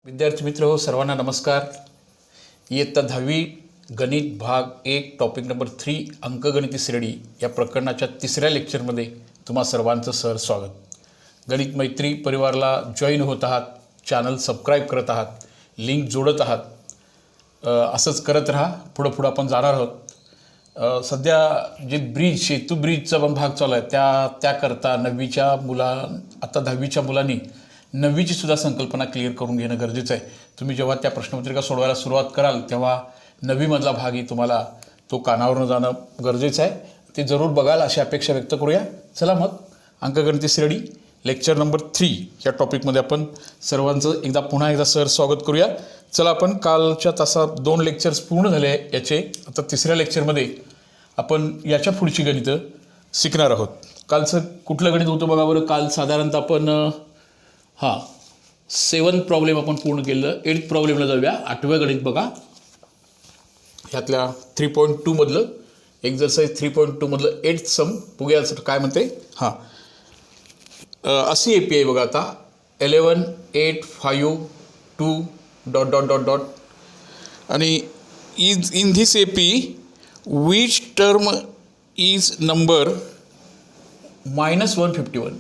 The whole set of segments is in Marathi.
विद्यार्थी मित्र हो, सर्वांना नमस्कार. इयत्ता 10वी गणित भाग 1 टॉपिक नंबर 3 अंकगणिती श्रेणी या प्रकरणाच्या तिसऱ्या लेक्चरमध्ये तुम्हा सर्वांचं स्वागत. गणित मैत्री परिवाराला जॉईन होत आहात, चॅनल सबस्क्राईब करत आहात, लिंक जोडत आहात. असंच करत राहा. पुढं आपण जाणार आहोत. सध्या जे सेतू ब्रिजचा पण भाग चालू आहे त्याकरता आता 10वीच्या मुलांनी 9वीची सुद्धा संकल्पना क्लिअर करून घेणं गरजेचं आहे. तुम्ही जेव्हा त्या प्रश्नपत्रिका सोडवायला सुरुवात कराल तेव्हा 9वीमधला भागही तुम्हाला तो कानावरून जाणं गरजेचं आहे. ते जरूर बघाल अशी अपेक्षा व्यक्त करूया. चला मग अंकगणिती श्रेणी लेक्चर नंबर 3 या टॉपिकमध्ये आपण सर्वांचं पुन्हा एकदा स्वागत करूया. चला, आपण कालच्या तासात 2 लेक्चर्स पूर्ण झाले याचे. आता तिसऱ्या लेक्चरमध्ये आपण याच्या पुढची गणितं शिकणार आहोत. कालचं कुठलं गणित होतं बघा बरं. काल साधारणतः आपण 7 प्रॉब्लेम आपण पूर्ण केलं. 8th प्रॉब्लेमला जाऊया. 8वं गणित बघा. ह्यातल्या 3.2 मधलं एक्झरसाइज 3.2 मधलं 8th सम बघूया काय म्हणते. अशी एपी आहे बघा. आता 11 8 5 2 ... आणि is in this AP which term is number -151.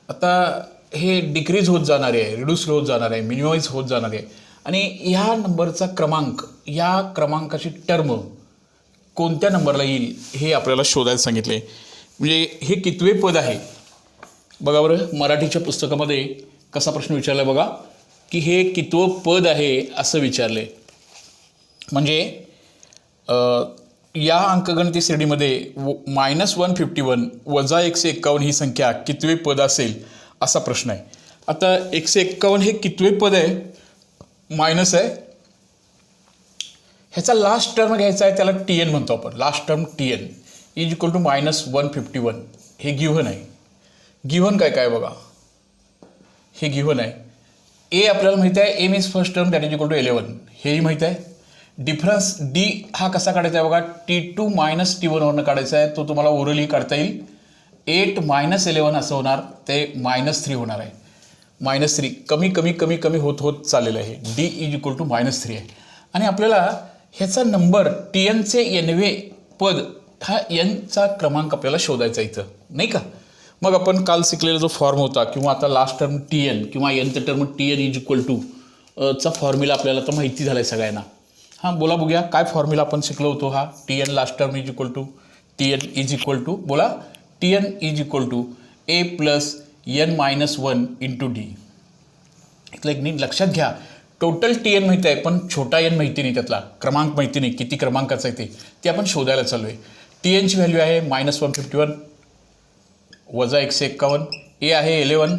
आता हे डिक्रीज होत जाणार आहे, रिड्यूस होत जाणार आहे, मिनिमाइज होत जाणार आहे. आणि ह्या नंबरचा क्रमांक, या क्रमांकाची टर्म कोणत्या नंबरला येईल हे आपल्याला शोधायला सांगितले. म्हणजे हे कितवे पद आहे बघा बरं. मराठीच्या पुस्तकामध्ये कसा प्रश्न विचारला बघा, की हे कितवं पद आहे असं विचारले. म्हणजे या अंकगणिती श्रेणीमध्ये -151 वजा 151 ही संख्या कितवे पद असेल असा प्रश्न आहे. आता 151 हे कितवे पद आहे, मायनस आहे. ह्याचा लास्ट टर्म घ्यायचा आहे, त्याला TN म्हणतो आपण. Last term TN is equal to -151. हे गिव्हन आहे. गिव्हन काय बघा, हे गिव्हन आहे. ए आपल्याला माहिती आहे, a means first term, that is equal to 11. हेही माहिती आहे. डिफरन्स D हा कसा काढायचा आहे बघा, T2 - T1 वरनं काढायचा आहे. तो तुम्हाला ओरली काढता येईल. 8 - 11 असं होणार, ते -3 होणार आहे. -3 कमी होत चाललेलं आहे. D इज इक्वल टू -3 आहे. आणि आपल्याला ह्याचा नंबर TNचे Nवे पद, हा Nचा क्रमांक आपल्याला शोधायचा इथं, नाही का. मग आपण काल शिकलेला जो फॉर्म होता, किंवा आता लास्ट टर्म TN किंवा Nचं term TN is equal to चा फॉर्म्युला आपल्याला तर माहिती झाला आहे सगळ्यांना. बोला बघूया काय फॉर्म्युला आपण शिकलो होतो. TN last term is equal to TN is equal to बोला, TN is equal to A plus N - 1 into D. इथलं एक नीट लक्षात घ्या. टोटल TN माहिती आहे, पण छोटा n माहिती नाही, त्यातला क्रमांक माहिती नाही, किती क्रमांकाचं आहे ते आपण शोधायला चालू आहे. TNची व्हॅल्यू आहे -151 वजा 151. A आहे 11.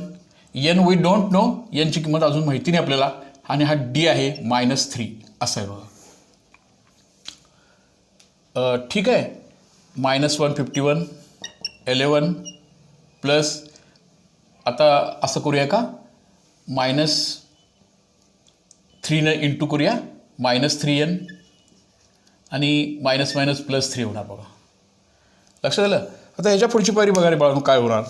N वी डोंट नो, Nची किंमत अजून माहिती नाही आपल्याला. आणि हा D आहे -3 असं आहे बघा. ठीक आहे. -151 11 प्लस, आता असं करूया का, -3 इंटू करूया, -3n आणि +3 होणार बघा. लक्षात आलं. आता ह्याच्या पुढची पायरी बघा रे बाळांनो काय होणार.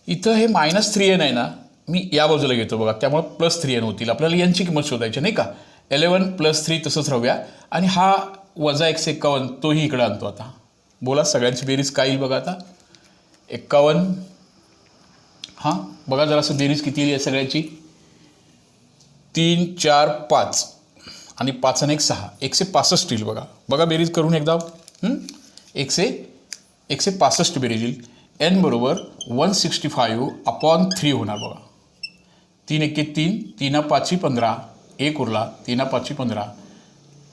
इथं हे -3n आहे ना, मी या बाजूला घेतो बघा, त्यामुळे +3n होतील. आपल्याला यांची किंमत शोधायची नाही का. 11 + 3 तसंच राहूया. आणि हा वजा 151 तोही इकडं आणतो. आता बोला सगळ्यांची बेरीज काय येईल बघा. आता 51, बघा जरासं बेरीज किती येईल सगळ्यांची. 3 4 5 आणि 5 आणि 1 6, 165 येईल बघा. बघा बेरीज करून एकदा. 165 बेरीज येईल. N बरोबर 165/3 होणार बघा. 3 × 1 3, 3 × 5 15, 1 उरला, 3 × 5 15.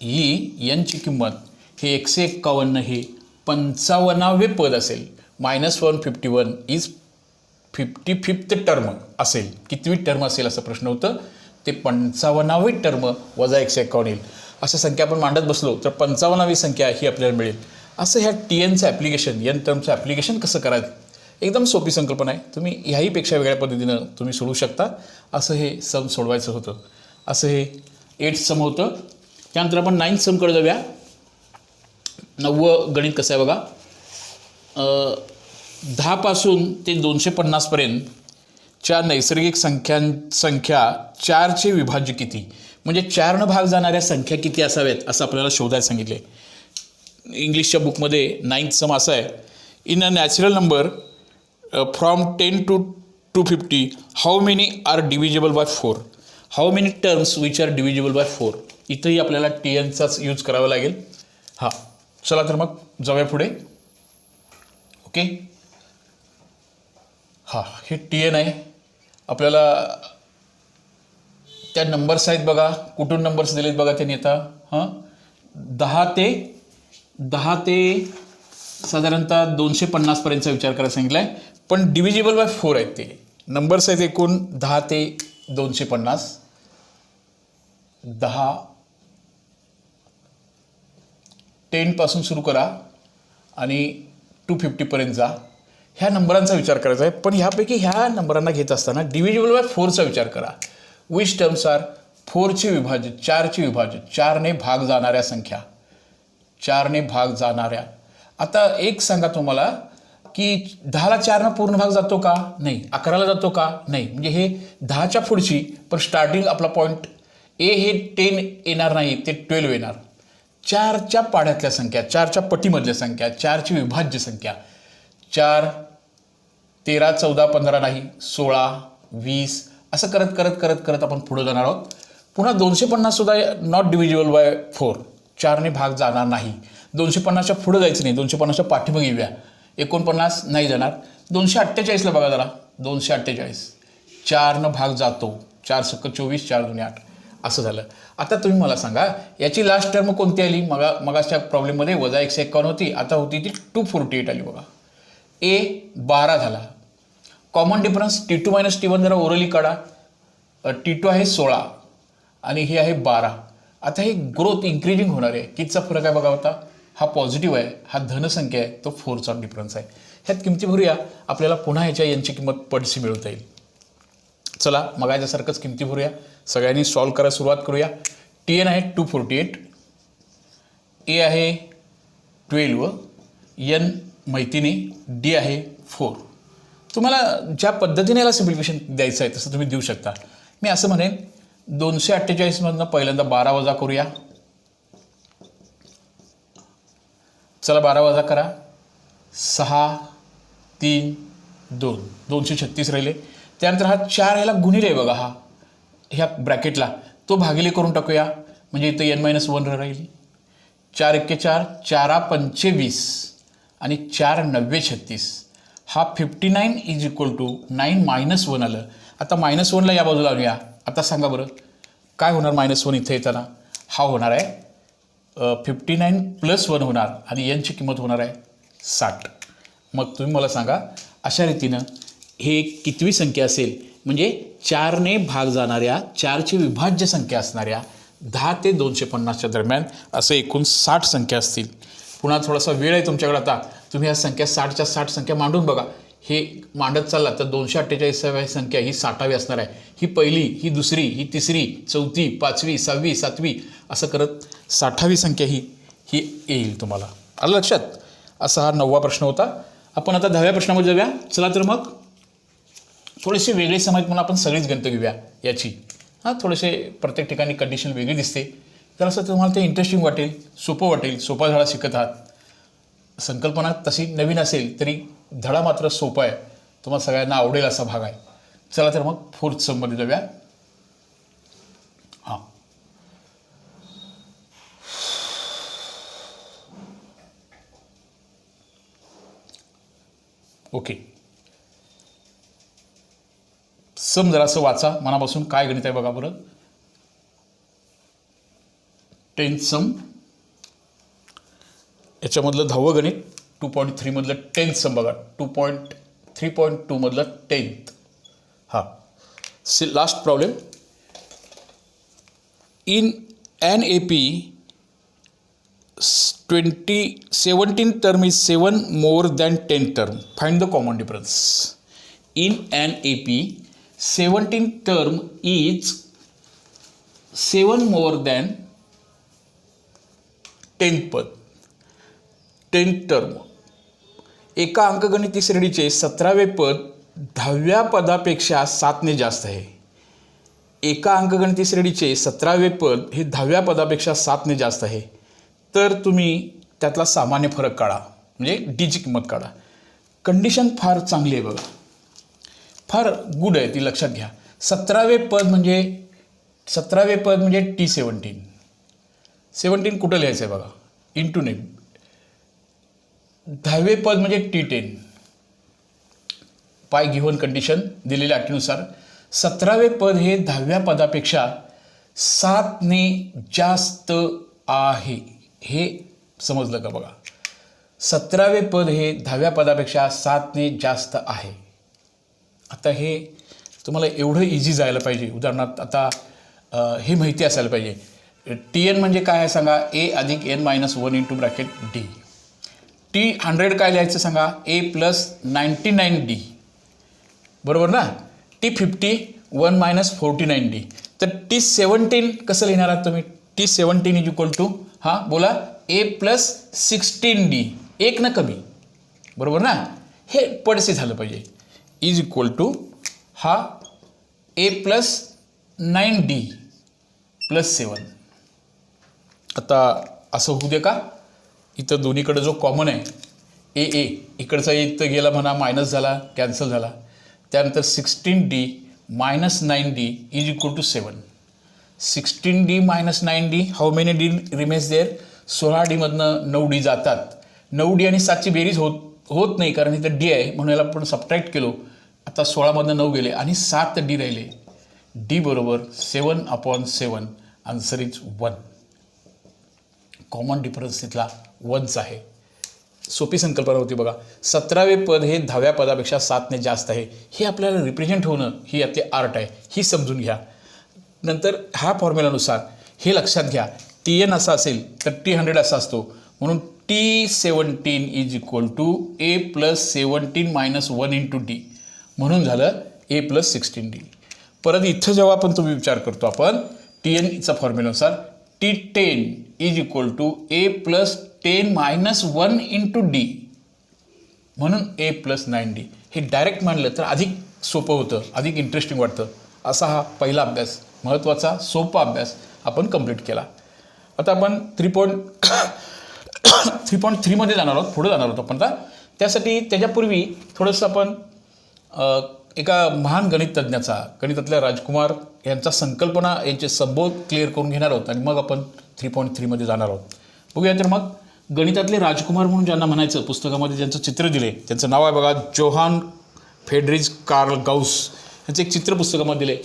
ही Nची किंमत हे 151 हे 55वे पद असेल. -151 इज 55th टर्म असेल. कितवी टर्म असेल असं प्रश्न होतं. ते 55वी टर्म वजा 151 येईल. अशा संख्या आपण मांडत बसलो तर 55वी संख्या ही आपल्याला मिळेल. असं ह्या TNचं ॲप्लिकेशन, N टर्मचं ॲप्लिकेशन कसं करायचं, एकदम सोपी संकल्पना आहे. तुम्ही ह्याहीपेक्षा वेगळ्या पद्धतीनं तुम्ही सोडवू शकता. असं हे सम सोडवायचं होतं. असं हे 8th सम होतं. त्यानंतर आपण 9th समकडे जाऊया. 9वं गणित कसं आहे बघा. 10 पासून ते 250 पर्यंत च्या नैसर्गिक संख्या 4चे विभाज्य किती, म्हणजे 4 भाग जाणाऱ्या संख्या किती असाव्यात असं आपल्याला शोधायला सांगितले. इंग्लिशच्या बुकमध्ये 9th सम असा आहे, in a natural number from 10 to 250 how many are divisible by 4, how many terms which are divisible by 4. इथंही आपल्याला TNचाच यूज करावा लागेल. हां, चला तर मग जाऊया पुढे. ओके, हां, हे TN आहे. आपल्याला त्या नंबर्स आहेत बघा, कुठून नंबर्स दिलेत बघा त्यांनी आता. हां, 10 ते साधारणतः 250 पर्यंतचा विचार करायला सांगितला आहे, पण डिव्हिजिबल बाय 4 आहेत. ते नंबर्स आहेत एकूण 10 ते 250. 10 पासून सुरू करा आणि 250 पर्यंत जा. ह्या नंबरांचा विचार करायचा आहे, पण ह्यापैकी ह्या नंबरांना घेत असताना डिव्हिजिबल बाय 4चा विचार करा. विच टर्म्स आर 4चे विभाज्य, 4चे विभाज्य, 4ने भाग जाणाऱ्या संख्या, 4ने भाग जाणाऱ्या. आता एक सांगा तुम्हाला की 10ला 4नं पूर्ण भाग जातो का? नाही. 11ला जातो का? नाही. म्हणजे हे 10च्या पुढची, पण स्टार्टिंग आपला पॉईंट ए हे 10 येणार नाही, ते 12 येणार. 4च्या पाढ्यातल्या संख्या, 4च्या पटीमधल्या संख्या, 4ची विभाज्य संख्या, 4, 13, 14, 15 नाही, 16, 20 असं करत करत करत करत आपण पुढे जाणार आहोत. पुन्हा 250 सुद्धा नॉट डिव्हिजिबल बाय 4, 4ने भाग जाणार नाही. 250च्या पुढे जायचं नाही, 250च्या पाठीमागे येऊया. 49 नाही जाणार. 248ला बघा जरा, 248 4नं भाग जातो, 4 सक्क 24, 4 दुणे 8 असं झालं. आता तुम्ही मला सांगा याची लास्ट टर्म कोणती आली? मगाच्या प्रॉब्लेममध्ये वजा 151 होती, आता होती ती 248 आली बघा. ए 12 झाला. कॉमन डिफरन्स T2 - T1 जरा ओरली काढा. T2 आहे 16 आणि हे आहे 12. आता हे ग्रोथ इन्क्रीजिंग होणार आहे. कितीचा फरक आहे बघा होता, हा पॉझिटिव्ह आहे, हा धनसंख्या आहे, तो 4चा डिफरन्स आहे. ह्यात किमती भरूया, आपल्याला पुन्हा ह्याच्या यांची किंमत पडशी मिळवता येईल. चला मगाच्यासारखंच किमती भरूया, सगळ्यांनी सॉल्व करायला सुरुवात करूया. TN आहे 248, ए आहे 12, N माहिती नाही, D आहे 4. तुम्हाला ज्या पद्धतीने याला सिम्प्लिफिकेशन द्यायचं आहे तसं तुम्ही देऊ शकता. मी असं म्हणेन 248मधनं पहिल्यांदा 12 वजा करूया. चला 12 वजा करा. 6, 3, 2, 236 राहिले. त्यानंतर हा 4 ह्याला गुणिले आहे बघा, हा ह्या ब्रॅकेटला तो भागिले करून टाकूया, म्हणजे इथं N - 1 राहील. 4 × 4, 4 × 25 आणि 4 × 9 = 36. हा 59 = 9 - 1 आलं. आता -1ला या बाजूला आणूया. आता सांगा बरं काय होणार? -1 इथे येताना हा होणार आहे 59 + 1 होणार आणि यांची किंमत होणार आहे 60. मग तुम्ही मला सांगा अशा रीतीनं हे कितवी संख्या असेल? म्हणजे 4ने भाग जाणाऱ्या, 4ची विभाज्य संख्या असणाऱ्या 10 ते 250च्या दरम्यान असे एकूण 60 संख्या असतील. पुन्हा थोडासा वेळ आहे तुमच्याकडे, आता तुम्ही ह्या संख्या 60च्या 60 संख्या मांडून बघा. हे मांडत चालला तर 248वी संख्या ही 60वी असणार आहे. ही पहिली, ही दुसरी, ही तिसरी, चौथी, 5वी, 6वी, 7वी असं करत 60वी संख्या ही येईल. तुम्हाला आलं लक्षात? असा हा 9वा प्रश्न होता. आपण आता 10व्या प्रश्नामध्ये जाऊया. चला तर मग थोडेसे वेगळे समाज म्हणून आपण सगळीच गणितं घेऊया याची. हां, थोडेसे प्रत्येक ठिकाणी कंडिशन वेगळी दिसते, तर असं तुम्हाला ते इंटरेस्टिंग वाटेल, सोपं वाटेल. सोपा धडा शिकत आहात. संकल्पना तशी नवीन असेल तरी धडा मात्र सोपा आहे, तुम्हाला सगळ्यांना आवडेल असा भाग आहे. चला तर मग 4th सममध्ये जाऊया. हां, ओके. सम जरासं वाचा मनापासून, काय गणित आहे बघा बरं. 10th सम, याच्यामधलं 10वं गणित. 2.3 मधलं 10th सम बघा. 3.2 मधलं 10th. हां, last problem. In an AP 17 term is 7 more than 10 term. Find the common difference. In an AP 17 term is 7 more than 10 पद. 10 टर्म. एका अंकगणिती श्रेणीचे 17वे पद 10व्या पदापेक्षा 7ने जास्त आहे. एका अंकगणिती श्रेणीचे 17वे पद हे 10व्या पदापेक्षा 7ने जास्त आहे. तर तुम्ही त्यातला सामान्य फरक काढा, म्हणजे डीची किंमत काढा. कंडिशन फार चांगली आहे बघा, फार गुड आहे, ती लक्षात घ्या. 17वे पद म्हणजे T17. 17 कुठं लिहायचं आहे बघा, इंटू ने. 10वे पद म्हणजे T10. पाय गिव्हन कंडिशन दिलेल्या अटीनुसार 17वे पद हे 10व्या पदापेक्षा 7ने जास्त आहे. हे समजलं का बघा. 17वे पद हे 10व्या पदापेक्षा 7ने जास्त आहे. आता हे तुम्हाला एवढं इझी जायला पाहिजे. उदाहरणार्थ आता हे माहिती असायला पाहिजे. TN म्हणजे काय आहे सांगा, A अधिक N-1 into bracket D. T100 काय लिहायचं सांगा, A प्लस 99D, बरोबर ना. T50 1 - 49D. तर T17 कसं लिहिणार आहात तुम्ही, T17 इज इक्वल टू बोला A प्लस 16D, एक ना कमी, बरोबर ना. हे पडसे झालं पाहिजे. Is equal to A plus 9D plus 7. आता असं होऊ दे का, इथं दोन्हीकडे जो कॉमन आहे A इकडचा इथं गेला म्हणा, मायनस झाला, कॅन्सल झाला. त्यानंतर 16D minus 9D is equal to 7. 16D minus 9D, how many D remains there. 16D मधनं 9D जातात. 9D आणि 7ची बेरीज होत नाही, कारण इथं D आहे म्हणून याला आपण सबट्रॅक्ट केलो. आता 16मधनं 9 गेले आणि 7D राहिले. D बरोबर 7/7. Answer is 1. कॉमन डिफरन्स तिथला 1च आहे. सोपी संकल्पना होती बघा. 17वे पद हे 10व्या पदापेक्षा 7ने जास्त आहे. हे आपल्याला रिप्रेझेंट होणं ही यातली आर्ट आहे, ही समजून घ्या. नंतर ह्या फॉर्म्युलानुसार हे लक्षात घ्या, TN असा असेल तर T100 असा असतो. म्हणून T17 is equal to A plus 17 minus 1 into D. म्हणून झालं A प्लस 16D. परत इथं जेव्हा आपण तुम्ही विचार करतो आपण TNचा फॉर्म्युलानुसार, T10 is equal to A plus 10 minus 1 into D. म्हणून A प्लस 9D. हे डायरेक्ट मानलं तर अधिक सोपं होतं, अधिक इंटरेस्टिंग वाटतं. असा हा पहिला अभ्यास, महत्त्वाचा सोपा अभ्यास आपण कंप्लीट केला. आता आपण 3.3मध्ये जाणार आहोत, पुढे जाणार आहोत आपण. आता त्यासाठी त्याच्यापूर्वी थोडंसं आपण एका महान गणिततज्ञाचा, गणितातल्या राजकुमार यांचा संकल्पना, यांचे संबोध क्लिअर करून घेणार आहोत आणि मग आपण 3.3मध्ये जाणार आहोत. बघूया तर मग. गणितातले राजकुमार म्हणून ज्यांना म्हणायचं, पुस्तकामध्ये ज्यांचं चित्र दिले त्यांचं नाव आहे बघा, जोहान फेडरिच कार्ल गौस. यांचं एक चित्र पुस्तकामध्ये दिले.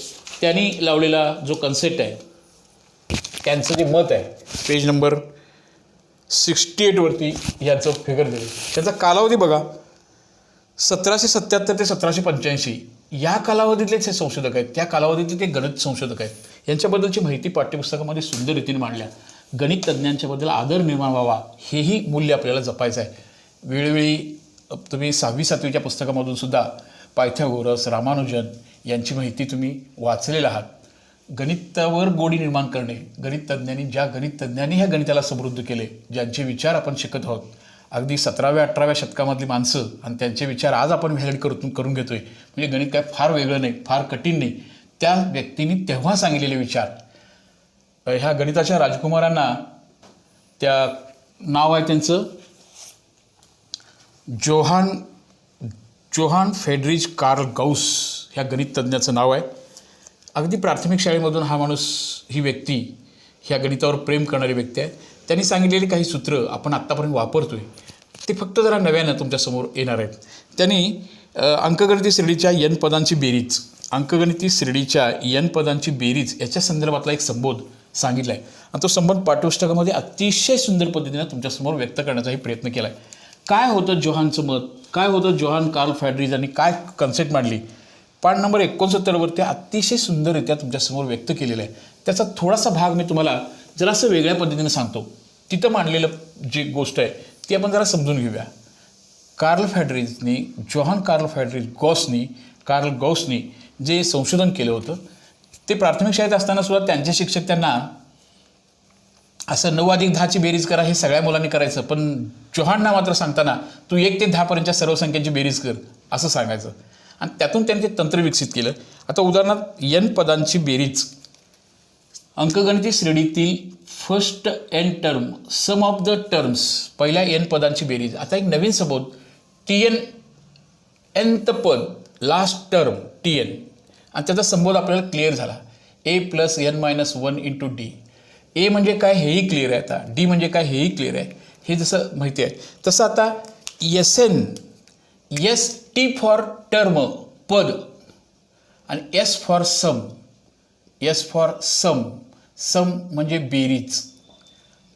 त्यांनी लावलेला जो कन्सेप्ट आहे, त्यांचं जे मत आहे, पेज नंबर 68वरती याचं फिगर दिले. त्याचा कालावधी बघा, 1777 ते 1785. या कालावधीतलेच हे संशोधक आहेत, त्या कालावधीतले ते गणित संशोधक आहेत. यांच्याबद्दलची माहिती पाठ्यपुस्तकामध्ये सुंदर रीतीने मांडल्या. गणित तज्ज्ञांच्याबद्दल आदर निर्माण व्हावा, हेही मूल्य आपल्याला जपायचं आहे. वेळोवेळी तुम्ही 6वी-7वीच्या पुस्तकामधून सुद्धा पायथागोरस, रामानुजन यांची माहिती तुम्ही वाचलेला आहात. गणितावर गोडी निर्माण करणे, गणित तज्ज्ञांनी ह्या गणिताला समृद्ध केले, ज्यांचे विचार आपण शिकत आहोत. अगदी 17व्या-18व्या शतकामधली माणसं आणि त्यांचे विचार आज आपण व्हॅलिड करून घेतोय. म्हणजे गणित काय फार वेगळं नाही, फार कठीण नाही. त्या व्यक्तींनी तेव्हा सांगितलेले विचार, ह्या गणिताच्या राजकुमारांना, त्या नाव आहे त्यांचं जोहान फेडरिच कार्ल गौस, ह्या गणित तज्ज्ञाचं नाव आहे. अगदी प्राथमिक शाळेमधून हा माणूस, ही व्यक्ती, ह्या गणितावर प्रेम करणारी व्यक्ती आहे. त्यांनी सांगितलेली काही सूत्र आपण आत्तापर्यंत वापरतोय, ते फक्त जरा नव्यानं तुमच्यासमोर येणार आहेत. त्यांनी अंकगणिती श्रेणीच्या N पदांची बेरीज, अंकगणिती श्रेणीच्या N पदांची बेरीज याच्या संदर्भातला एक संबोध सांगितला आहे. आणि तो संबंध पाठ्यपुस्तकामध्ये अतिशय सुंदर पद्धतीने तुमच्यासमोर व्यक्त करण्याचाही प्रयत्न केला आहे. काय होतं जोहानचं मत, काय होतं जोहान कार्ल फेडरिच यांनी काय कन्सेप्ट मांडली, पाठ नंबर 69वरती अतिशय सुंदररित्या तुमच्यासमोर व्यक्त केलेला आहे. त्याचा थोडासा भाग मी तुम्हाला जरासं वेगळ्या पद्धतीने सांगतो. तिथं मांडलेलं जी गोष्ट आहे ती आपण जरा समजून घेऊया. जोहान कार्ल गौसनी जे संशोधन केलं होतं, ते प्राथमिक शाळेत असताना सुद्धा त्यांचे शिक्षक त्यांना असं 9 अधिक 10ची बेरीज करा हे सगळ्या मुलांनी करायचं, पण जोहानना मात्र सांगताना तू 1 ते 10पर्यंतच्या सर्व संख्यांची बेरीज कर असं सांगायचं. आणि त्यातून त्यांनी ते तंत्र विकसित केलं. आता उदाहरणार्थ n पदांची बेरीज, अंकगणिती श्रेणीतील first n term, sum of the terms, पहिल्या n पदांची बेरीज. आता एक नवीन सबोध tn, nth पद, लास्ट टर्म tn, आणि त्याचा संबोध आपल्याला क्लिअर झाला. a plus n minus 1 into d. A म्हणजे काय हेही क्लिअर आहे, आता डी म्हणजे काय हेही क्लिअर आहे. हे जसं माहिती आहे तसं आता Sn, S T for term पद, आणि S for sum, S for sum, sum म्हणजे बेरीज,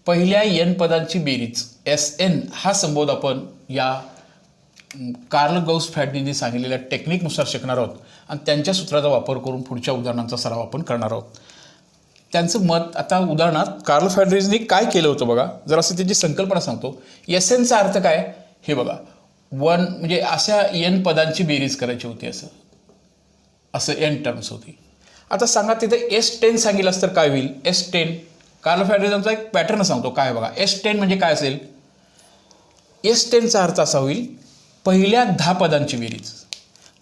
पहिल्या n पदांची बेरीज Sn हा संबोध आपण या कार्ल गौस फॅडनीने सांगितलेल्या टेक्निकनुसार शिकणार आहोत आणि त्यांच्या सूत्राचा वापर करून पुढच्या उदाहरणांचा सराव आपण करणार आहोत. त्यांचं मत आता उदाहरणार्थ कार्ल फॅडरीजनी काय केलं होतं बघा, जर असं त्याची संकल्पना सांगतो. Snचा अर्थ काय हे बघा, 1 म्हणजे अशा n पदांची बेरीज करायची होती, असं n टर्म्स होती. आता सांगा तिथे S10 सांगितलं तर काय होईल. S10 कार्ल फॅडरीजचा एक पॅटर्न सांगतो काय बघा. S10 म्हणजे काय असेल. S10चा अर्थ असा होईल पहिल्या 10 पदांची बेरीज.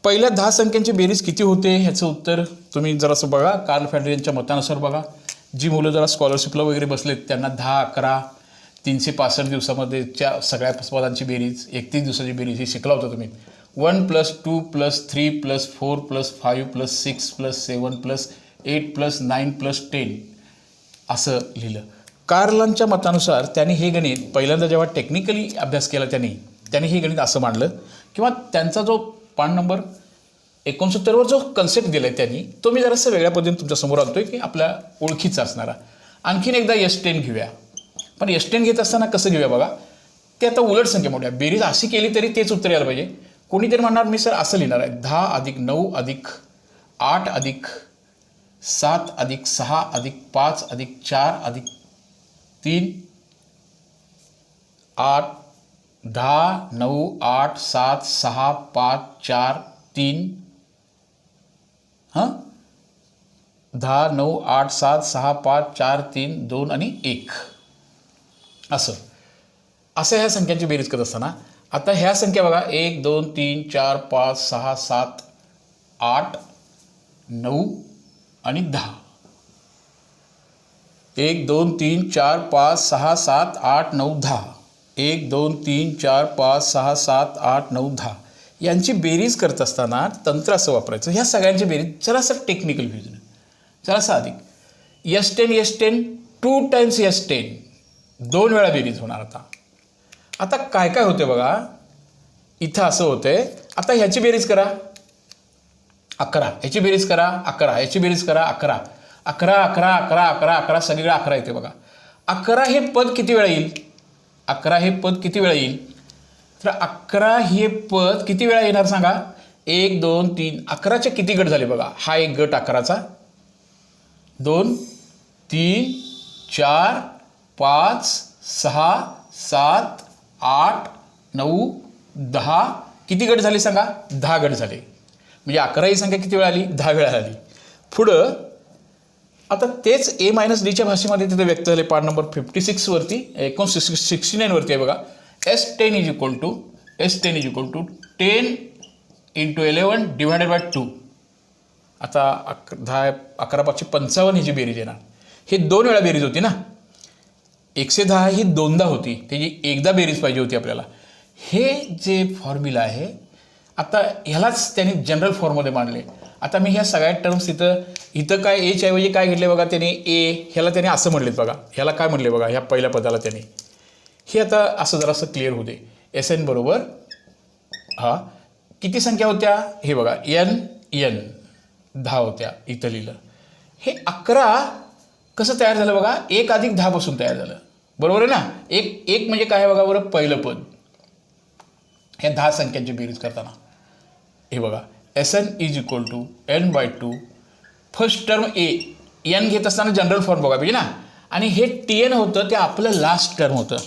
पहिल्या 10 संख्यांची बेरीज किती होते ह्याचं उत्तर तुम्ही जरासं बघा, कार्ल फॅडरीजच्या मतानुसार बघा. जी मुलं जरा स्कॉलरशिपला वगैरे बसलेत त्यांना 10, 11, 365 दिवसामध्येच्या सगळ्या पदांची बेरीज, 31 दिवसाची बेरीज ही शिकला होता तुम्ही. 1 + 2 + 3 + 4 + 5 + 6 + 7 + 8 + 9 + 10 असं लिहिलं. कार्लांच्या मतानुसार त्यांनी हे गणित पहिल्यांदा जेव्हा टेक्निकली अभ्यास केला त्यांनी हे गणित असं मांडलं, किंवा त्यांचा जो पान नंबर 69वर जो कन्सेप्ट दिला आहे त्यांनी तो मी जरासं वेगळ्या पद्धतीने तुमच्यासमोर आणतोय की आपल्या ओळखीचा असणारा. आणखीन एकदा S10 घेऊया, पण S10 घेत असताना कसं घेऊया बघा. ते आता उलट संख्या मोठ्या बेरीज अशी केली तरी तेच उत्तर यायला पाहिजे. कोणीतरी म्हणणार मी सर असं लिहिणार आहे 10 + 9 + 8 + 7 + 6 + 5 + 4 + 3 8 10 9 8 7 6 5 4 3 10 9 8 7 6 5 4 3 2 आणि 1 असं ह्या संख्यांची बेरीज करत असताना आता ह्या संख्या बघा 1 2 3 4 5 6 7 8 9 आणि 10. 1 2 3 4 5 6 7 8 9 10. 1 2 3 4 5 6 7 8 9 10 यांची बेरीज करत असताना तंत्र असं वापरायचं. ह्या सगळ्यांची बेरीज जरासं टेक्निकल व्ह्यूजन, जरासं अधिक. S10 2 टाइम्स S10 2 वेळा बेरीज होणार. आता काय काय होते बघा, इथं असं होतंय. आता ह्याची बेरीज करा 11, ह्याची बेरीज करा 11, ह्याची बेरीज करा 11, 11 11 11 11 11 सगळीकडे 11 येते बघा. 11 हे पद किती वेळा येईल. 11 हे पद किती वेळा येईल. तर 11 हे पद किती वेळा येणार सांगा. 1 2 3 11चे किती गट झाले बघा. हा एक गट 11चा, 2 3 4 5 6 7 8 9 10 किती गट झाले सांगा. 10 गट झाले. म्हणजे 11 ही संख्या किती वेळा आली. 10 वेळा आली. पुढं आता तेच A-Dच्या भाषेमध्ये तिथे व्यक्त झाले पार्ट नंबर 56 वरती 69 वरती आहे बघा. S10 = 10 × 11 / 2. आता 10 11 5 55 ही जी बेरीज येणार. हे 2 वेळा बेरीज होती ना. 110 ही 2दा होती, त्याची एकदा बेरीज पाहिजे होती आपल्याला. हे जे फॉर्म्युला आहे आता ह्यालाच त्यांनी जनरल फॉर्ममध्ये मांडले. आता मी ह्या सगळ्या टर्म्स इथं काय एच्या ऐवजी काय घेतले बघा त्याने ए, ह्याला त्याने असं म्हणलेत बघा. ह्याला काय म्हणले बघा ह्या पहिल्या पदाला त्याने. हे आता असं जरासं क्लिअर होऊ दे. Sn बरोबर किती संख्या होत्या हे बघा. n 10 होत्या इथं लिहिलं. हे 11 कसं तयार झालं बघा. 1 + 10 पासून तयार झालं, बरोबर आहे ना. एक म्हणजे काय बघा बरं पहिलं पद. ह्या 10 संख्यांची बेरीज करताना हे बघा Sn = n/2. फर्स्ट टर्म ए, n घेत असताना जनरल फॉर्म बघा पाहिजे ना. आणि हे Tn होतं ते आपलं लास्ट टर्म होतं.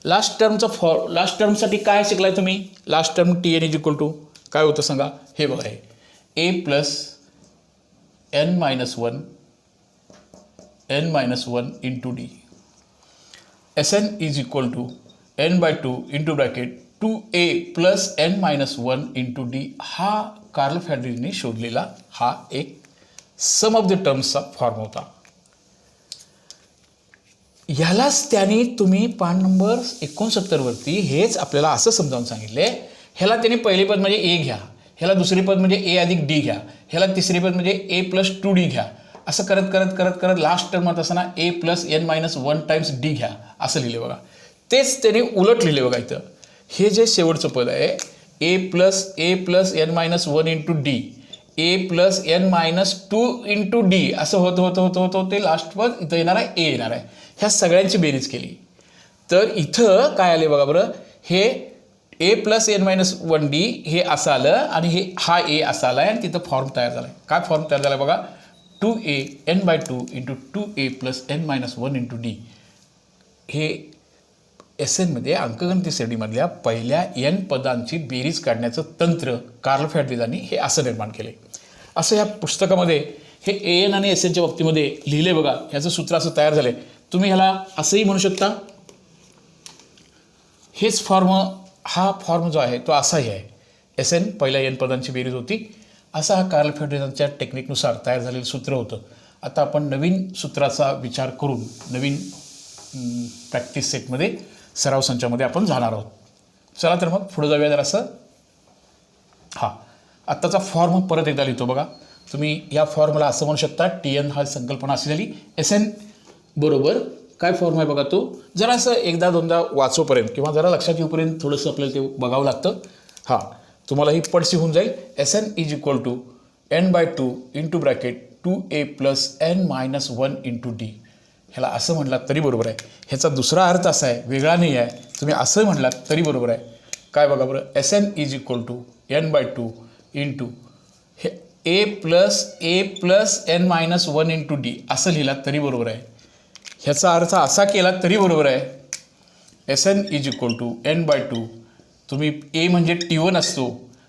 लास्ट टर्मसाठी काय शिकलाय तुम्ही. लास्ट टर्म Tn = काय होतं सांगा. हे बघा हे a + n - 1 × d. Sn = n/2 × 2a plus n-1 into D हा कार्ल फॅरडेने शोधलेला हा एक सम ऑफ द टर्म्सचा फॉर्म होता. ह्यालाच त्यांनी तुम्ही पान नंबर 69 वरती हेच आपल्याला असं समजावून सांगितले. ह्याला त्यांनी पहिली पद म्हणजे ए घ्या, ह्याला दुसरी पद म्हणजे ए अधिक डी घ्या, ह्याला तिसरी पद म्हणजे ए प्लस 2d घ्या, असं करत करत करत करत लास्ट टर्मात असताना ए प्लस n-1 टाइम्स डी घ्या असं लिहिले बघा. तेच त्यांनी उलट लिहिले बघा इथं. हे जे शेवटचं पद आहे ए प्लस n-1 इंटू डी, ए प्लस n-2 इंटू डी असं होतं ते लास्ट पद इथं येणार आहे ए येणार आहे. ह्या सगळ्यांची बेरीज केली तर इथं काय आले बघा बरं. हे ए प्लस n-1 डी हे असं आलं आणि हे हा ए असा आला आहे आणि तिथं फॉर्म तयार झाला आहे. काय फॉर्म तयार झाला बघा. 2a n/2 into 2a plus n-1 into D. हे SN अंकगणित श्रेणीमधल्या पहिल्या n पदांची बेरीज काढण्याचं तंत्र कार्ल फॅरडेने हे असं निर्माण केले. असं या पुस्तकामध्ये हे AN आणि SNच्या बाबतीमध्ये लिहिले बघा. ह्याचं सूत्र असं तयार झालं आहे. तुम्ही ह्याला असंही म्हणू शकता. हेच फॉर्म हा फॉर्म जो आहे तो असाही आहे. SN पहिल्या n पदांची बेरीज होती. असा हा कार्ल फॅरडेच्या टेक्निकनुसार तयार झालेलं सूत्र होतं. आता आपण नवीन सूत्राचा विचार करून नवीन प्रॅक्टिस सेटमध्ये सराव संचामध्ये आपण जाणार आहोत. चला तर मग पुढे जाऊया जरासं. हां, आत्ताचा फॉर्म परत एकदा लिहितो बघा. तुम्ही या फॉर्मला असं म्हणू शकता. TN हा संकल्पना अशी झाली. SN बरोबर काय फॉर्म आहे बघा तो. जरासं एकदा दोनदा वाचोपर्यंत किंवा जरा लक्षात येऊपर्यंत थोडंसं आपल्याला ते बघावं लागतं. हां, तुम्हाला ही पडसी होऊन जाईल. SN is equal to n/2 into bracket 2a plus n-1 into D. ह्याला असं म्हणलात तरी बरोबर आहे. ह्याचा दुसरा अर्थ असा आहे, वेगळा नाही आहे. तुम्ही असं म्हणलात तरी बरोबर आहे. काय बघा बरं. SN is equal to n/2 into हे A plus n-1 into D असं लिहिलात तरी बरोबर आहे. ह्याचा अर्थ असा केला तरी बरोबर आहे. SN is equal to n/2 तुम्ही ए म्हणजे T1 असतो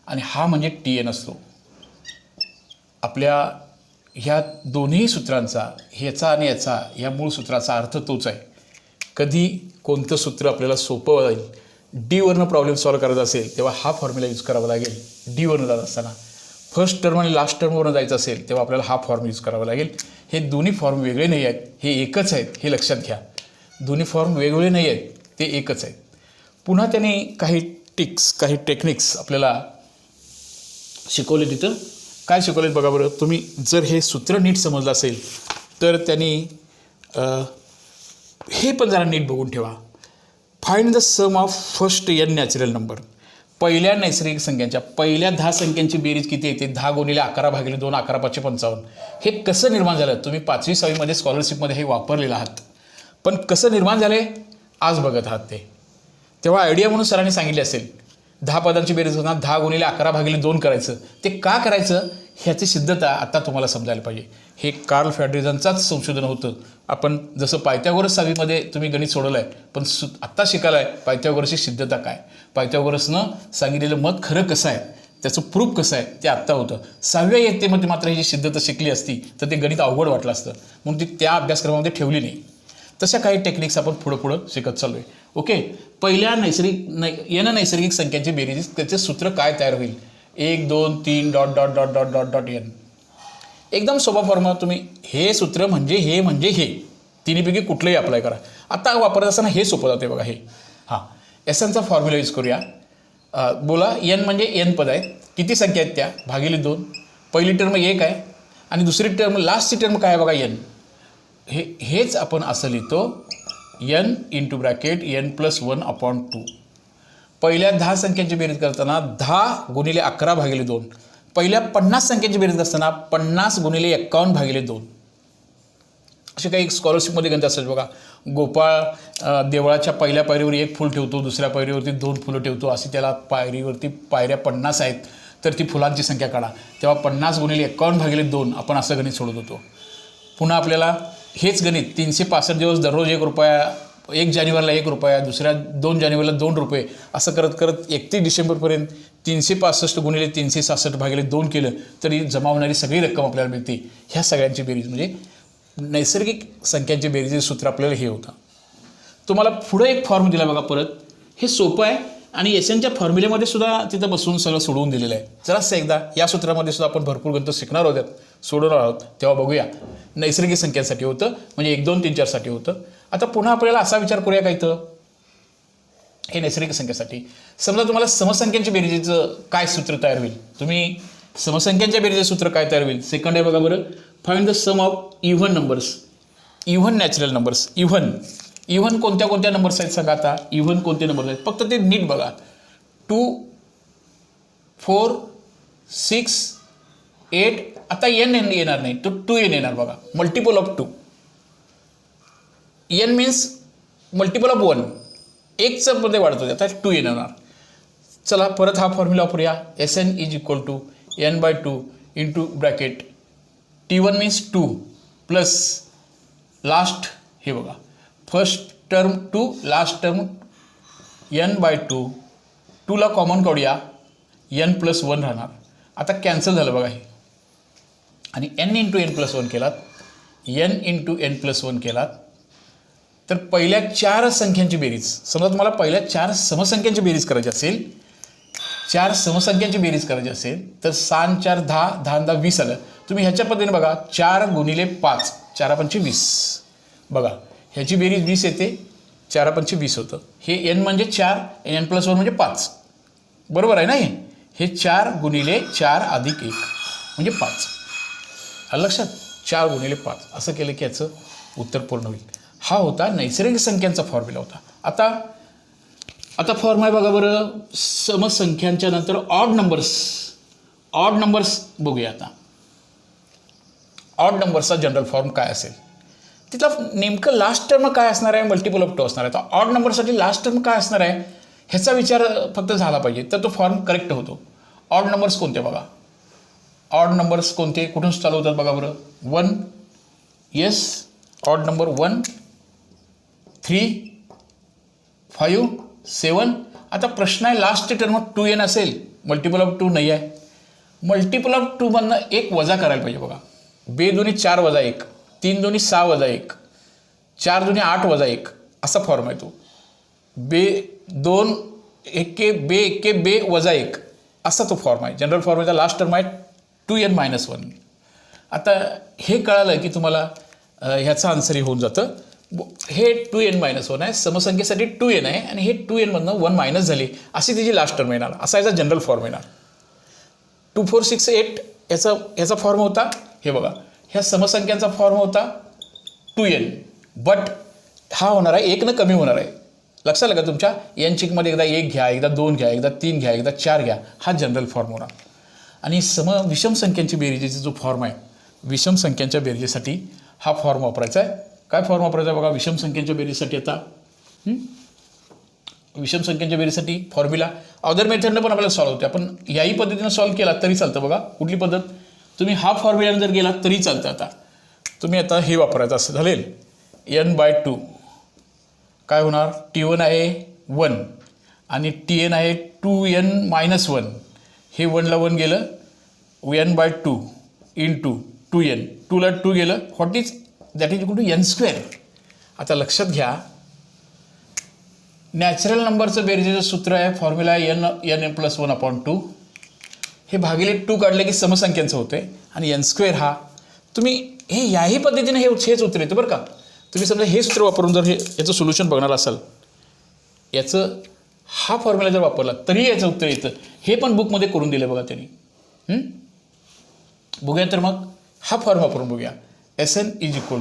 आणि हा म्हणजे TN असतो. आपल्या ह्या दोन्ही सूत्रांचा ह्याचा आणि याचा या मूळ सूत्राचा अर्थ तोच आहे. कधी कोणतं सूत्र आपल्याला सोपं जाईल, डीवरनं प्रॉब्लेम सॉल्व करायचा असेल तेव्हा हा फॉर्म्युला यूज करावा लागेल. डीवरनं जात असताना फर्स्ट टर्म आणि लास्ट टर्मवरनं जायचं असेल तेव्हा आपल्याला हा फॉर्म यूज करावा लागेल. हे दोन्ही फॉर्म वेगळे नाही आहेत, हे एकच आहेत. हे लक्षात घ्या. दोन्ही फॉर्म वेगवेगळे नाही आहेत, ते एकच आहेत. पुन्हा त्याने काही टिक्स काही टेक्निक्स आपल्याला शिकवले. तिथं काय शिकवलेत बघा बरं. तुम्ही जर हे सूत्र नीट समजलं असेल तर त्यांनी हे पण जरा नीट बघून ठेवा. Find the sum of first n natural number. पहिल्या नैसर्गिक संख्यांच्या पहिल्या 10 संख्यांची बेरीज किती येते. 10 गुणिले 11 भागिले 2 11×5=55. हे कसं निर्माण झालं. तुम्ही 5वी 6वीमध्ये स्कॉलरशिपमध्ये हे वापरलेलं आहात, पण कसं निर्माण झालं आज बघत आहात ते. तेव्हा आयडिया म्हणून सरांनी सांगितले असेल 10 पदांची बेरीज होणार 10 गुणिले 11 भागिले 2 करायचं. ते का करायचं ह्याची सिद्धता आता तुम्हाला समजायला पाहिजे. हे कार्ल फॅरडेचांच संशोधन होतं. आपण जसं पायथागोरस 6वीमध्ये तुम्ही गणित सोडवलं आहे, पण आत्ता शिकायला आहे पायथागोरसची सिद्धता काय, पायथागोरसनं सांगितलेलं मत खरं कसं आहे, त्याचं प्रूफ कसं आहे ते आत्ता होतं. 6व्या इयत्तेमध्ये मात्र ही जी सिद्धता शिकली असती तर ते गणित अवघड वाटलं असतं, म्हणून ती त्या अभ्यासक्रमामध्ये ठेवली नाही. तशा काही टेक्निक्स आपण पुढं शिकत चालू आहे. ओके. पहिल्या नैसर्गिक संख्यांची बेरीज त्याचे सूत्र काय तयार होईल. 1 2 3 dot dot dot dot dot dot n. एकदम सोपा फॉर्म्युला. तुम्ही हे सूत्र म्हणजे हे तिन्हीपैकी कुठलंही अप्लाय करा. आता वापरत असताना हे सोपं जाते बघा. हे हां SNचा फॉर्म्युला यूज करूया. बोला n म्हणजे n पद आहेत. किती संख्या आहेत त्या भागिले 2. पहिली टर्म 1 आहे आणि दुसरी टर्म लास्टची टर्म काय आहे बघा n. हेच आपण असं लिहितो n इंटू ब्रॅकेट n+1/2. पहिल्या 10 संख्यांची बेरीज करताना 10 गुणिले 11 भागिले 2. पहिल्या 50 संख्यांची बेरीज असताना 50 गुणिले 51 भागिले 2. असे काही स्कॉलरशिपमध्ये गणित असतात बघा. गोपाळ देवळाच्या पहिल्या पायरीवर 1 फूल ठेवतो, दुसऱ्या पायरीवरती 2 फुलं ठेवतो. अशी त्याला पायरीवरती पायऱ्या 50 आहेत तर ती फुलांची संख्या काढा. तेव्हा 50 गुणिले 51 भागिले 2 आपण असं गणित सोडत होतो. पुन्हा आपल्याला हेच गणित 365 दिवस दररोज 1 रुपया, 1 जानेवारीला 1 रुपया, दुसऱ्या 2 जानेवारीला 2 रुपये, असं करत करत 31 डिसेंबरपर्यंत 365 गुणिले 366 भागिले 2 केलं तरी जमा होणारी सगळी रक्कम आपल्याला मिळते. ह्या सगळ्यांची बेरीज म्हणजे नैसर्गिक संख्यांची बेरीजचे सूत्र आपल्याला हे होतं. तुम्हाला पुढं एक फॉर्म दिला बघा परत. हे सोपं आहे आणि एस एनच्या फॉर्म्युलेमध्ये सुद्धा तिथं बसून सगळं सोडवून दिलेलं आहे. जरासं एकदा या सूत्रामध्ये सुद्धा आपण भरपूर गणितं शिकणार आहोत, सोडवणार आहोत, तेव्हा बघूया. नैसर्गिक संख्यांसाठी होतं, म्हणजे 1 2 3 4 साठी होतं. आता पुन्हा आपल्याला असा विचार करूया का इथं, हे नैसर्गिक संख्येसाठी समजा तुम्हाला समसंख्यांच्या बेरीजेचं काय सूत्र तयार होईल. तुम्ही समसंख्यांच्या बेरीजेचं सूत्र काय तयार होईल. सेकंड आहे बघा बरं, find the sum of even numbers, even natural numbers. Even कोणत्या कोणत्या नंबर्स आहेत सांगा. आता इव्हन कोणते नंबर्स आहेत फक्त ते नीट बघा. 2 4 6 8. आता एन येणार नाही, तो 2n येणार बघा. Multiple of 2. N means multiple of 1. एकचं मध्ये वाढतो आता 2n येणार. चला परत हा फॉर्म्युला वापरूया. S N is equal to n/2 into bracket T1 means 2 plus last हे बघा first term to last term n/2. 2ला कॉमन काढूया, n+1 राहणार. आता कॅन्सल झालं बघा हे. आणि n इंटू n+1 केलात, n इंटू n+1 केलात तर पहिल्या 4 संख्यांची बेरीज. समजा तुम्हाला पहिल्या 4 समसंख्यांची बेरीज करायची असेल, 4 समसंख्यांची बेरीज करायची असेल तर 6 4 10, 10 10 20 आलं. तुम्ही ह्याच्या पद्धतीने बघा 4 गुणिले 5, 4 5 20 बघा. ह्याची बेरीज 20 येते, 4 5 20 होतं. हे n म्हणजे 4, n+1 म्हणजे 5, बरोबर आहे ना. हे 4 गुणिले 4 अधिक 1 म्हणजे 5. आलं लक्षात. 4 गुणिले 5 असं केलं की याचं उत्तर पूर्ण होईल. हा होता नैसर्गिक संख्यांचा फॉर्म्युला होता. आता फॉर्म आहे बघा बरं, समसंख्यांच्या नंतर ऑड नंबर्स बघूया. आता ऑड नंबर्सचा जनरल फॉर्म काय असेल, तिथला नेमकं लास्ट टर्म काय असणार आहे, मल्टिपल ऑफ 2 असणार आहे. तर ऑड नंबरसाठी लास्ट टर्म काय असणार आहे ह्याचा विचार फक्त झाला पाहिजे तर तो फॉर्म करेक्ट होतो. ऑड नंबर्स कोणते बघा, ऑड नंबर्स कोणते, कुठून चालू होतात बघा बरं. 1, येस ऑड नंबर 1 3 5 7. आता प्रश्न आहे लास्ट टर्म 2n असेल, मल्टिपल ऑफ 2 नाही आहे. मल्टिपल ऑफ 2 मधनं 1 वजा करायला पाहिजे बघा. 2 दुनी 4 वजा 1, 3 दुनी 6 वजा 1, 4 दुनी 8 वजा 1 असा फॉर्म आहे तो. 2 1 बे 1 बे वजा 1 असा तो फॉर्म आहे. जनरल फॉर्मचा लास्ट टर्म आहे 2n-1. आता हे कळालं की तुम्हाला ह्याचं आन्सर हे होऊन जातं. हे 2n-1 आहे, समसंख्येसाठी 2n आहे आणि हे 2n मधनं 1 मायनस झाले अशी त्याची लास्ट टर्म येणार. असा याचा जनरल फॉर्म येणार. 2 4 6 8 याचा फॉर्म होता हे बघा. ह्या समसंख्यांचा फॉर्म होता 2n, बट हा होणार आहे 1 न कमी होणार आहे. लक्षात आलं का तुमच्या. n चिकमध्ये एकदा 1 घ्या, एकदा 2 घ्या, एकदा 3 घ्या, एकदा 4 घ्या, हा जनरल फॉर्म होणार. आणि विषम संख्यांची बेरीजेचा जो फॉर्म आहे, विषम संख्यांच्या बेरीजेसाठी हा फॉर्म वापरायचा आहे. काय फॉर्म वापरायचा आहे बघा विषम संख्यांच्या बेरीजसाठी. आता विषम संख्यांच्या बेरीजसाठी फॉर्म्युला अदर मेथडनं पण आपल्याला सॉल्व्ह होते. आपण याही पद्धतीनं सॉल्व्ह केला तरी चालतं बघा. कुठली पद्धत, तुम्ही हा फॉर्म्युल्यानं जर गेला तरी चालतं. आता तुम्ही आता हे वापरायचं असं झालेल n/2 काय होणार. T1 आहे 1 आणि Tn आहे 2n-1. हे 1ला 1 गेलं, n/2 इंटू 2n, 2ला 2 गेलं, what is that is equal to n². आता लक्षात घ्या नॅचरल नंबरचं बेरीजेचं सूत्र आहे, फॉर्म्युला आहे n+1/2. हे भागिले 2 काढले की समसंख्यांचं होते आणि n² हा तुम्ही हे याही पद्धतीने हेच उत्तर येतं बरं का. तुम्ही समजा हे सूत्र वापरून जर याचं सोल्युशन बघणार असाल, याचं हा फॉर्म्युला जर वापरला तरी याचं उत्तर येतं. हे पण बुकमध्ये करून दिलं बघा त्यांनी. बघूया तर मग हा फॉर्म वापरून बघूया. Sn is equal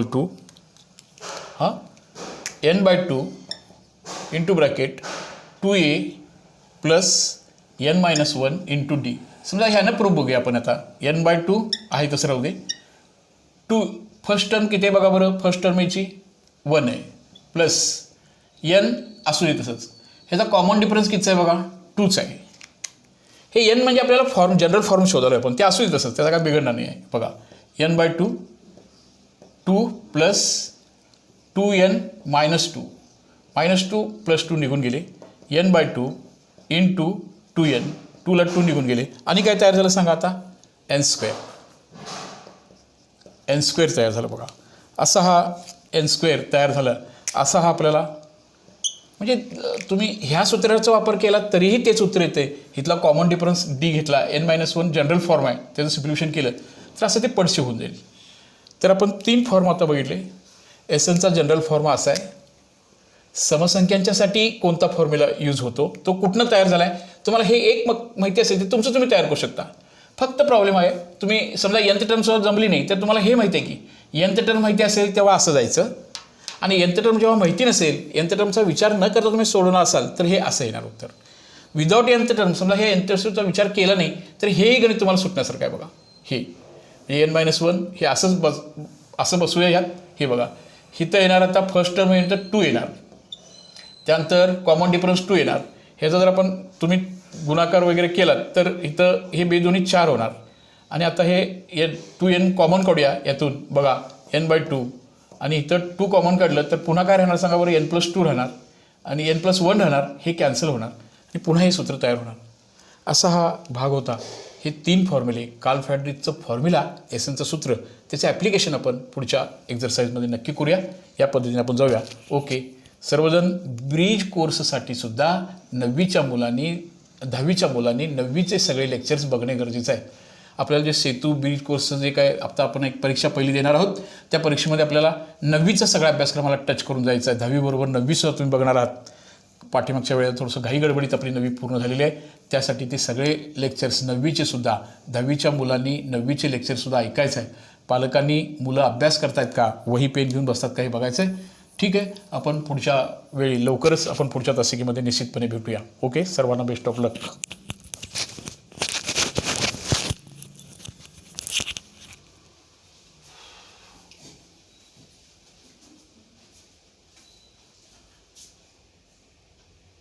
to n/2 into bracket 2a plus n-1 into d. समजा ह्यानं प्रूफ बघूया आपण. आता n/2 आहे तसं राहू दे. 2 फर्स्ट टर्म किती आहे बघा बरं. फर्स्ट टर्म याची 1 आहे प्लस n असू दे तसंच. ह्याचा कॉमन डिफरन्स कितीचा आहे बघा 2च आहे. हे n म्हणजे आपल्याला जनरल फॉर्म शोधायला आहे पण ते असू दे तसंच, त्याचा काय बिघडणार नाही आहे बघा. n/2 2 प्लस 2n-2 -2 प्लस 2 निघून गेले. n/2 इंटू 2n, 2ला 2 निघून गेले आणि काय तयार झालं सांगा आता n² तयार झालं बघा. असा हा n² तयार झालं. असा हा आपल्याला म्हणजे तुम्ही ह्या सूत्राचा वापर केला तरीही तेच उत्तर येते. इथला कॉमन डिफरन्स डी घेतला, n-1 जनरल फॉर्म आहे, त्याचं सिम्प्लिफिकेशन केलं तर असं ते पडसे होऊन जाईल. तर आपण 3 फॉर्म आता बघितले. SNचा जनरल फॉर्म असा आहे. समसंख्यांच्यासाठी कोणता फॉर्म्युला यूज होतो, तो कुठनं तयार झाला आहे, तुम्हाला हे एक माहिती असेल तर तुमचं तुम्ही तयार करू शकता. फक्त प्रॉब्लेम आहे, तुम्ही समजा nth टर्मसोबत जमली नाही तर तुम्हाला हे माहिती आहे की nth टर्म माहिती असेल तेव्हा असं जायचं, आणि nth टर्म जेव्हा माहिती नसेल, nth टर्मचा विचार न करता तुम्ही सोडवणार असाल तर हे असं येणार उत्तर. विदाऊट nth टर्म, समजा हे nth टर्मचा विचार केला नाही तर हेही गणित तुम्हाला सुटण्यासारखं आहे. बघा हे n-1 हे असं बसूया यात. हे बघा इथं येणार, आता फर्स्ट टर्म येईल तर 2 येणार, त्यानंतर कॉमन डिफरन्स 2 येणार. ह्याचा जर आपण तुम्ही गुणाकार वगैरे केलात तर इथं हे दोन्ही 4 होणार, आणि आता हे 2n कॉमन काढूया यातून. बघा n/2, आणि इथं 2 कॉमन काढलं तर पुन्हा काय राहणार सांगा बरं, n+2 राहणार, आणि n+1 राहणार, हे कॅन्सल होणार, आणि पुन्हा हे सूत्र तयार होणार. असा हा भाग होता. हे 3 फॉर्म्युले, कार्ल फ्रेडरिकचं फॉर्म्युला, SNचं सूत्र, त्याचं ॲप्लिकेशन आपण पुढच्या एक्झरसाईजमध्ये नक्की करूया. या पद्धतीने आपण जाऊया. ओके, सर्वजण ब्रिज कोर्ससाठी सुद्धा 9वीच्या मुलांनी 10वीच्या मुलांनी 9वीचे सगळे लेक्चर्स बघणे गरजेचं आहे. आपल्याला जे सेतू ब्रिज कोर्सचं जे काय आता आपण एक परीक्षा पहिली देणार आहोत, त्या परीक्षेमध्ये आपल्याला 9वीचा सगळा अभ्यासक्रमाला टच करून जायचं आहे. 10वी बरोबर 9वी सुद्धा तुम्ही बघणार आहात. पाठीमागच्या वेळेला थोडंसं घाई गडबडीत आपली 9वी पूर्ण झालेली आहे, त्यासाठी ते सगळे लेक्चर्स 9वीचे सुद्धा, 10वीच्या मुलांनी 9वीचे लेक्चरसुद्धा ऐकायचं आहे. पालकांनी मुलं अभ्यास करतायत का, वही पेन घेऊन बसतात का, हे बघायचं आहे. ठीक आहे, आपण पुढच्या वेळी लवकरच आपण पुढच्या तासिकेमध्ये निश्चितपणे भेटूया. ओके, सर्वांना बेस्ट ऑफ लक.